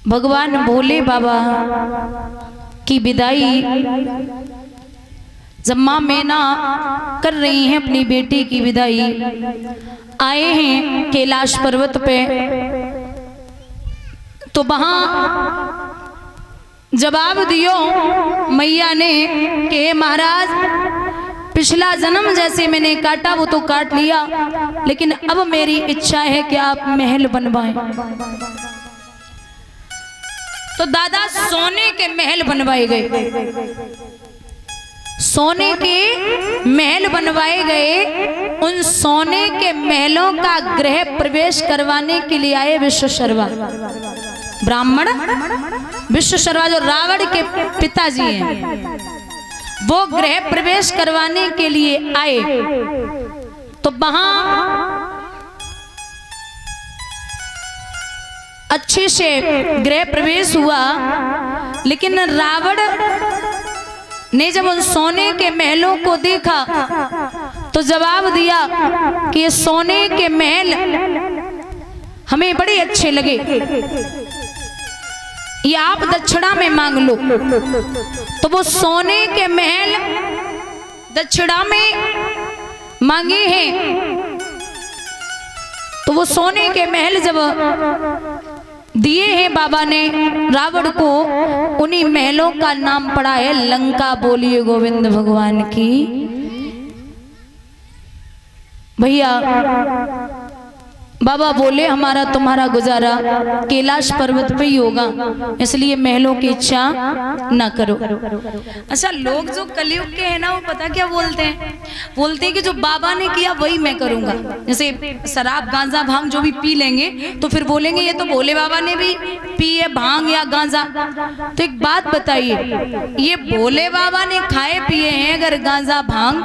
भगवान भोले बाबा की विदाई जब माँ मैना कर रही हैं अपनी बेटी की विदाई, आए हैं कैलाश पर्वत पे, तो वहां जवाब दियो मैया ने कि महाराज पिछला जन्म जैसे मैंने काटा वो तो काट लिया, लेकिन अब मेरी इच्छा है कि आप महल बनवाएं। तो दादा सोने के महल बनवाए गए, सोने के महल बनवाए गए। उन सोने के महलों का गृह प्रवेश करवाने के लिए आए विश्वशर्मा ब्राह्मण। विश्वशर्मा जो रावण के पिताजी हैं, वो गृह प्रवेश करवाने के लिए आए। तो वहां अच्छे से गृह प्रवेश हुआ, लेकिन रावण ने जब उन सोने के महलों को देखा तो जवाब दिया कि ये सोने के महल हमें बड़े अच्छे लगे, ये आप दक्षिणा में मांग लो। तो वो सोने के महल दक्षिणा में मांगे हैं। तो वो सोने के महल जब दिए हैं बाबा ने रावण को, उन्हीं महलों का नाम पड़ा है लंका। बोलिए गोविंद भगवान की। भैया बाबा बोले हमारा तुम्हारा गुजारा कैलाश पर्वत पे ही होगा, इसलिए महलों की इच्छा ना करो। अच्छा, लोग जो कलयुग के हैं ना, वो पता क्या बोलते हैं? बोलते हैं कि जो बाबा ने किया वही मैं करूंगा। जैसे शराब गांजा भांग जो भी पी लेंगे तो फिर बोलेंगे ये तो भोले बाबा ने भी पी है भांग या गांजा। तो एक बात बताइए, ये भोले बाबा ने खाए पिए हैं अगर गांजा भांग,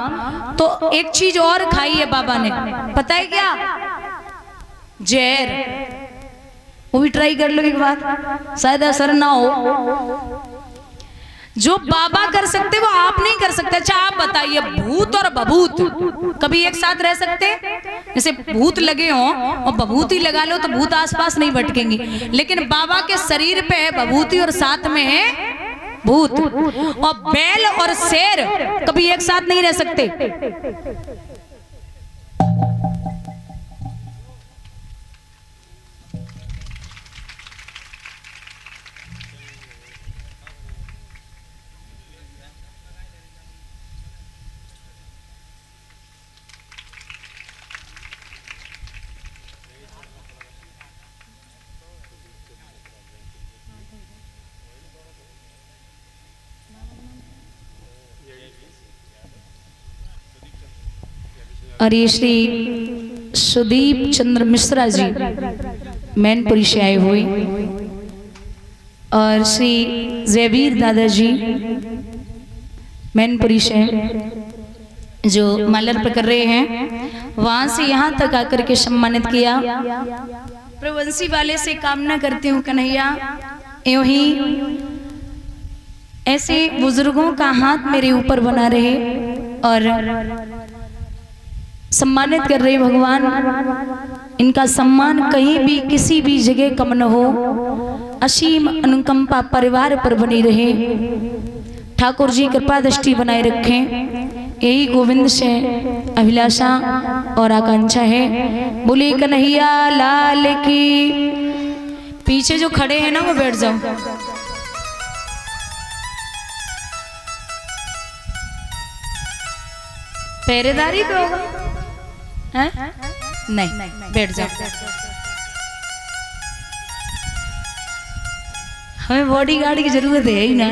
तो एक चीज और खाई है बाबा ने, पता है क्या? जहर। वो भी ट्राई कर लो एक बार, शायद असर ना हो। जो बाबा कर सकते वो आप नहीं कर सकते। अच्छा आप बताइए, भूत और बभूत कभी एक साथ रह सकते? जैसे भूत लगे हो और बभूति लगा लो तो भूत आसपास नहीं भटकेंगे, लेकिन बाबा के शरीर पे है बभूति और साथ में है भूत। और बैल और शेर कभी एक साथ नहीं रह सकते। और ये श्री सुदीप चंद्र मिश्रा जी मैनपुरी से आए हुए, और श्री जयवीर दादाजी मैनपुरी से जो माल्यार्पण कर रहे हैं, वहां से यहाँ तक आकर के सम्मानित किया। प्रवंशी वाले से कामना करती हूँ कन्हैया, यूं ही ऐसे बुजुर्गों का हाथ मेरे ऊपर बना रहे और सम्मानित कर रहे भगवान। इनका सम्मान कहीं भी किसी भी जगह कम न हो, असीम अनुकंपा परिवार पर बनी रहे। ठाकुर जी कृपा दृष्टि बनाए रखें, यही गोविंद से अभिलाषा और आकांक्षा है। बोले कन्हैया लाल की। पीछे जो खड़े हैं ना वो बैठ जाओ। पहरेदारी पे होगा? नहीं, बैठ जाओ। हमें बॉडीगार्ड की जरूरत है ही ना,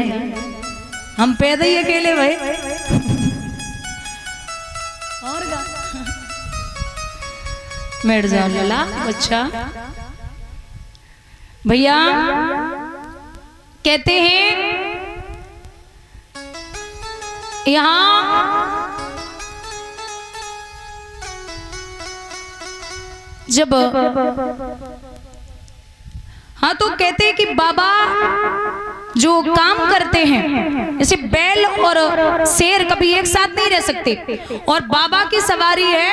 हम पैदा ही अकेले भाई। और क्या? बैठ जाओ लला। अच्छा भैया कहते हैं यहाँ जब हाँ तो कहते हैं कि बाबा जो काम करते हैं, जैसे बैल और शेर कभी एक साथ नहीं रह सकते, और बाबा की सवारी है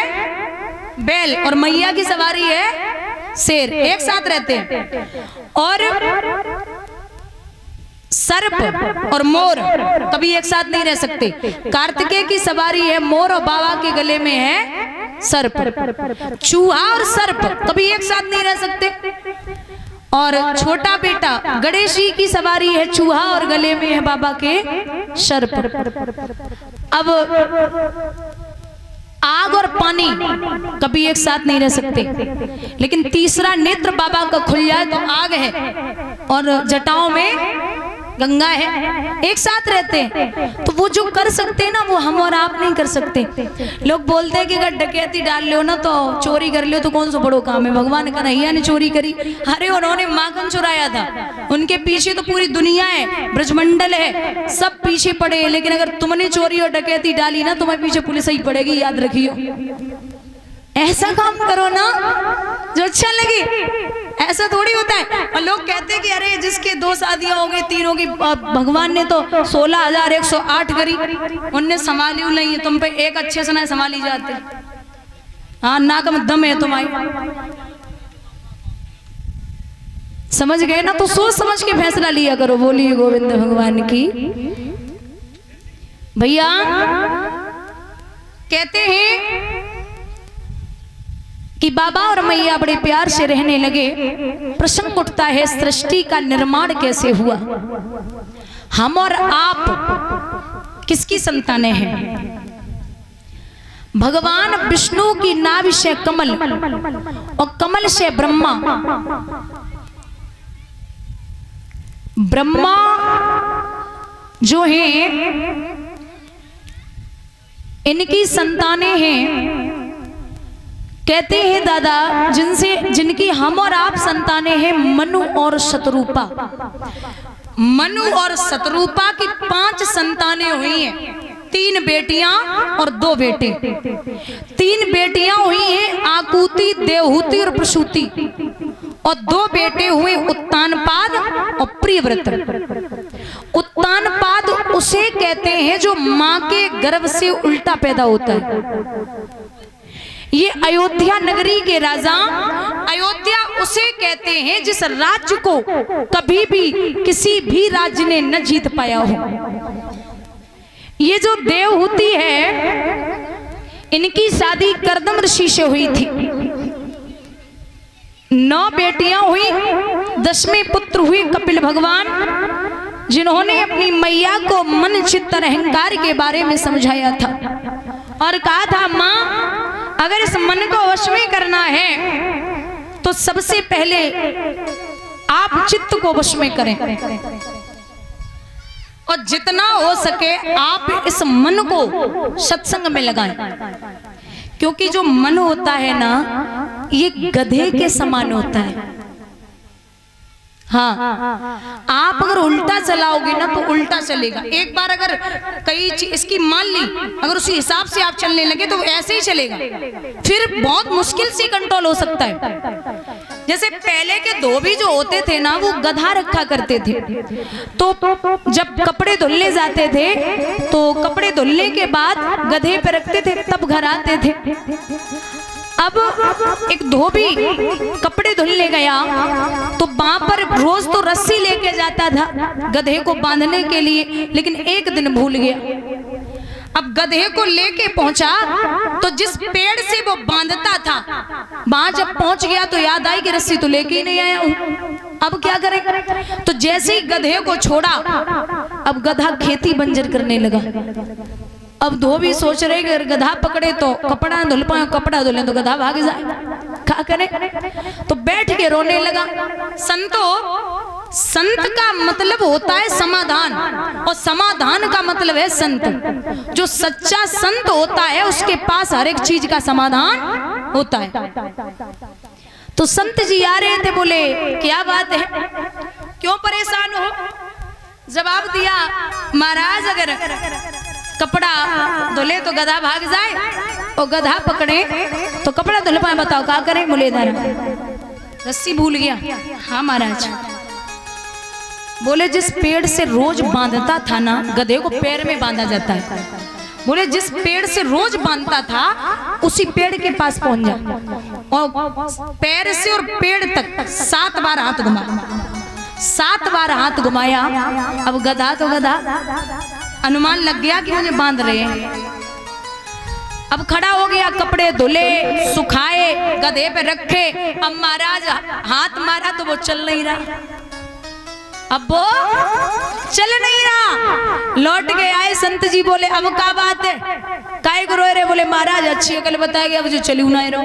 बैल और मैया की सवारी है शेर एक साथ रहते हैं, और सर्प और मोर कभी एक साथ नहीं रह सकते। कार्तिकेय की सवारी है मोर और बाबा के गले में है सर्प। चूहा और सर्प कभी एक साथ नहीं रह सकते। और छोटा बेटा गणेश जी की सवारी है चूहा और गले में है बाबा के सर्प। अब आग और पानी कभी एक साथ नहीं रह सकते, लेकिन तीसरा नेत्र बाबा का खुल जाए तो आग है और जटाओं में गंगा है, एक साथ रहते हैं। तो वो जो कर सकते हैं ना वो हम और आप नहीं कर सकते। लोग बोलते हैं कि अगर डकैती डाल लो ना तो चोरी कर लो तो कौन सा बड़ो काम है, भगवान कन्हैया ने चोरी करी। अरे उन्होंने माखन चुराया था, उनके पीछे तो पूरी दुनिया है, ब्रजमंडल है, सब पीछे पड़े। लेकिन अगर तुमने चोरी और डकैती डाली ना तुम्हारे पीछे पुलिस ही पड़ेगी, याद रखियो। ऐसा काम करो ना जो अच्छा लगे, ऐसा थोड़ी होता है। और लोग कहते हैं कि अरे जिसके 2 शादियां हो गई 3 होगी, भगवान ने तो 16,108 करी, उनने संभाली नहीं है, तुम पे एक अच्छे से ना संभाली जाते। हाँ नाक में दम है तुम्हारी, समझ गए ना? तो सोच समझ के फैसला लिया करो। बोलिए गोविंद भगवान की। भैया कहते हैं कि बाबा और मैया बड़े प्यार से रहने लगे। प्रश्न उठता है सृष्टि का निर्माण कैसे हुआ? हम और आप किसकी संतानें हैं? भगवान विष्णु की नाभि से कमल और कमल से ब्रह्मा। ब्रह्मा जो हैं इनकी संतानें हैं। कहते हैं दादा जिनकी हम और आप संतानें हैं मनु और शतरूपा। मनु और शतरूपा की 5 संतानें हुई हैं, 3 बेटियां और 2 बेटे। 3 बेटियां हुई हैं आकुति, देवहूति और प्रसूति, और 2 बेटे हुए उत्तानपाद और प्रियव्रत। उत्तानपाद उसे कहते हैं जो मां के गर्भ से उल्टा पैदा होता है। ये अयोध्या नगरी के राजा, अयोध्या उसे कहते हैं जिस राज्य को कभी भी किसी भी राज्य ने न जीत पाया हो। ये जो देवहूति है इनकी शादी कर्दम ऋषि से हुई थी। 9 बेटियां हुई, 10वें पुत्र हुए कपिल भगवान, जिन्होंने अपनी मैया को मन चित्त और अहंकार के बारे में समझाया था और कहा था मां अगर इस मन को वश में करना है तो सबसे पहले आप चित्त को वश में करें और जितना हो सके आप इस मन को सत्संग में लगाएं, क्योंकि जो मन होता है ना ये गधे के समान होता है। हाँ, आप अगर उल्टा चलाओगे ना तो उल्टा चलेगा। एक बार अगर कई चीज इसकी मान ली, अगर उसी हिसाब से आप चलने लगे तो ऐसे ही चलेगा, फिर बहुत मुश्किल से कंट्रोल हो सकता है। जैसे पहले के धोबी जो होते थे ना वो गधा रखा करते थे, तो जब कपड़े धुलने जाते थे तो कपड़े धुलने के बाद गधे पे रखते थे तब घर आते थे। अब एक धोबी कपड़े धुलने गया तो वहां पर रोज तो रस्सी लेके जाता था गधे को बांधने के लिए, लेकिन एक दिन भूल गया। अब गधे को लेके पहुंचा तो जिस पेड़ से वो बांधता था वहां जब पहुंच गया तो याद आई कि रस्सी तो लेके ही नहीं आया हूं, अब क्या करें? तो जैसे ही गधे को छोड़ा अब गधा खेती बंजर करने लगा। अब धोबी सोच रहे कि गधा पकड़े तो कपड़ा धुल पाए, कपड़ा धुले तो गधा भाग जाए, क्या करें? तो बैठ के रोने लगा। संत का मतलब होता है समाधान और समाधान का मतलब है संत। जो सच्चा संत होता है उसके पास हर एक चीज का समाधान होता है। तो संत जी आ रहे थे, बोले क्या बात है, क्यों परेशान हो? जवाब दिया महाराज अगर कपड़ा धुले तो गधा भाग जाए और गधा पकड़े तो कपड़ा धुल पाए, बताओ क्या करें? बोले रस्सी भूल गया। हाँ महाराज। बोले जिस पेड़ से रोज बांधता था ना, गधे को पैर में बांधा जाता है, बोले जिस पेड़ से रोज बांधता था उसी पेड़ के पास पहुंच जा और पैर से और पेड़ तक 7 बार हाथ घुमा। 7 बार हाथ घुमाया। अब गधा तो गधा, अनुमान लग गया कि मुझे बांध रहे हैं। अब खड़ा हो गया, कपड़े धुले, सुखाए, गधे पे रखे। अब महाराज हाथ मारा तो वो चल नहीं रहा। अब वो चल नहीं रहा। लौट के आए संत जी, बोले अब क्या बात है, काय को रोए रे? बोले महाराज अच्छी अकल बताया गया, मुझे चलू ना रहो।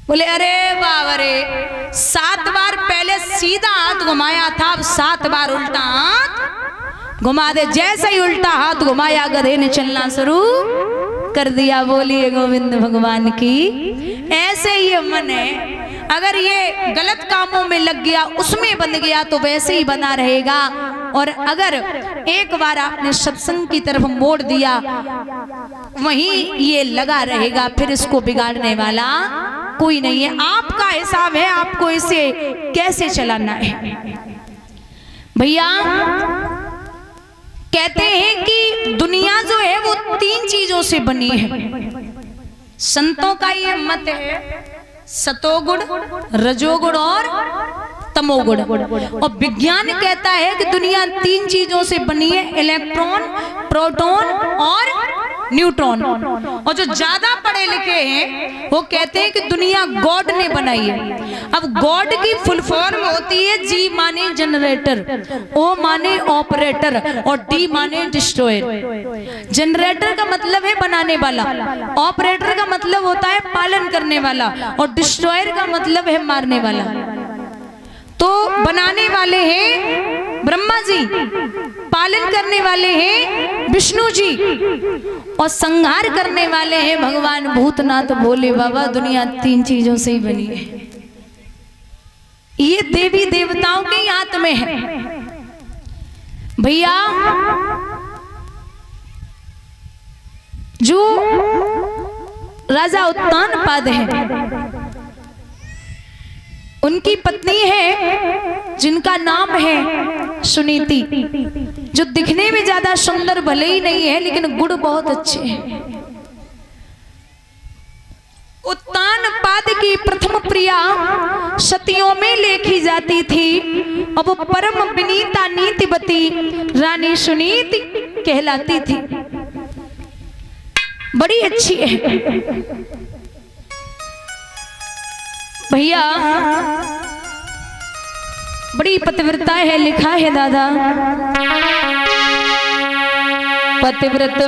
बोले अरे बाबा रे, 7 बार पहले सीधा हाथ घुमाया था, अब 7 बार उल्टा हाथ घुमा दे। जैसे ही उल्टा हाथ घुमाया गधे ने चलना शुरू कर दिया। बोलिए गोविंद भगवान की। ऐसे ही मन है, अगर ये गलत कामों में लग गया, उसमें बंध गया तो वैसे ही बना रहेगा। और अगर एक बार आपने सत्संग की तरफ मोड़ दिया, वहीं ये लगा रहेगा, फिर इसको बिगाड़ने वाला कोई नहीं है। आपका हिसाब है, आपको इसे कैसे चलाना है। भैया कहते हैं कि दुनिया जो है वो 3 चीजों से बनी है। संतों का ये मत है, सतोगुण, रजोगुण और तमोगुण। और विज्ञान कहता है कि दुनिया 3 चीजों से बनी है, इलेक्ट्रॉन, प्रोटॉन और न्यूट्रॉन। और जो ज्यादा पढ़े लिखे हैं वो कहते हैं कि दुनिया गॉड ने बनाई है। अब गॉड की फुल फॉर्म होती है जी माने जनरेटर, ओ माने ऑपरेटर और डी माने डिस्ट्रॉयर। जनरेटर का मतलब है बनाने वाला, ऑपरेटर का मतलब होता है पालन करने वाला और डिस्ट्रॉयर का मतलब है मारने वाला। तो बनाने वाले हैं ब्रह्मा जी, पालन करने वाले हैं विष्णु जी और संहार करने वाले हैं भगवान भूतनाथ भोले बाबा। दुनिया 3 चीजों से ही बनी है। ये देवी देवताओं के हाथ में है। भैया जो राजा उत्तानपाद है, उनकी पत्नी है जिनका नाम है सुनीति, जो दिखने में ज्यादा सुंदर भले ही नहीं है लेकिन गुण बहुत अच्छे हैं। उत्तानपाद की प्रथम प्रिया सतियों में लेखी जाती थी और वो परम विनीता नीतिवती रानी सुनीति कहलाती थी। बड़ी अच्छी है भैया, बड़ी पतिव्रता है। लिखा है दादा, पतिव्रत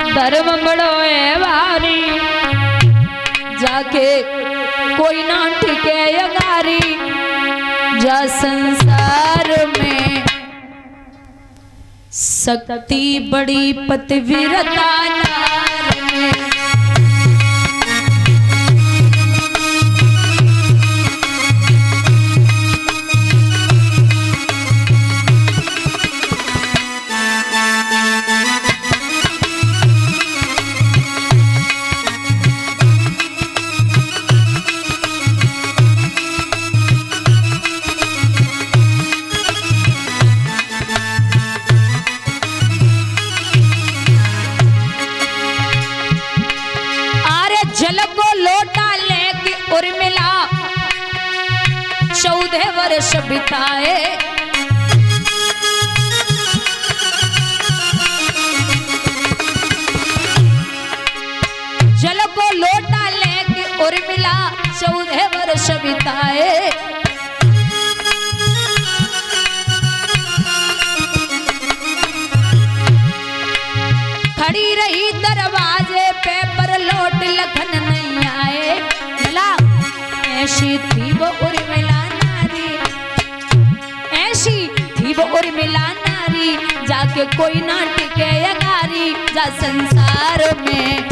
धर्म बड़ो है भारी, जाके कोई ना ठिके अगारी, जा संसार में शक्ति बड़ी पतिव्रता नार में। जल को लोटा लेके उर्मिला 14 वर्ष बिताए, जल को लोटा लेके उर्मिला 14 वर्ष बिताए। खड़ी रही दरवाजे पे पर लौट लखन नहीं आए। ऐसी थी वो उर्मिला नारी, ऐसी थी वो उर्मिला नारी, जाके कोई ना टिके अगारी, जा संसार में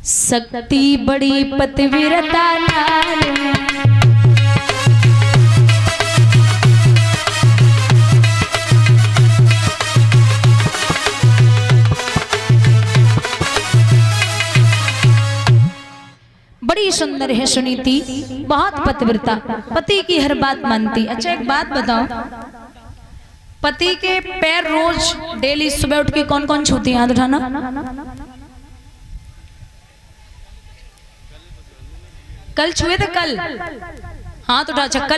शक्ति बड़ी पतिव्रता नारी में। बड़ी सुंदर है सुनीति, बहुत पतिव्रता, पति की हर बात मानती। अच्छा एक बात बताओ, पति के पैर रोज डेली सुबह उठ के कौन कौन छूती है? हाथ उठाना। कल छुए थे? कल हाथ उठा। अच्छा, कल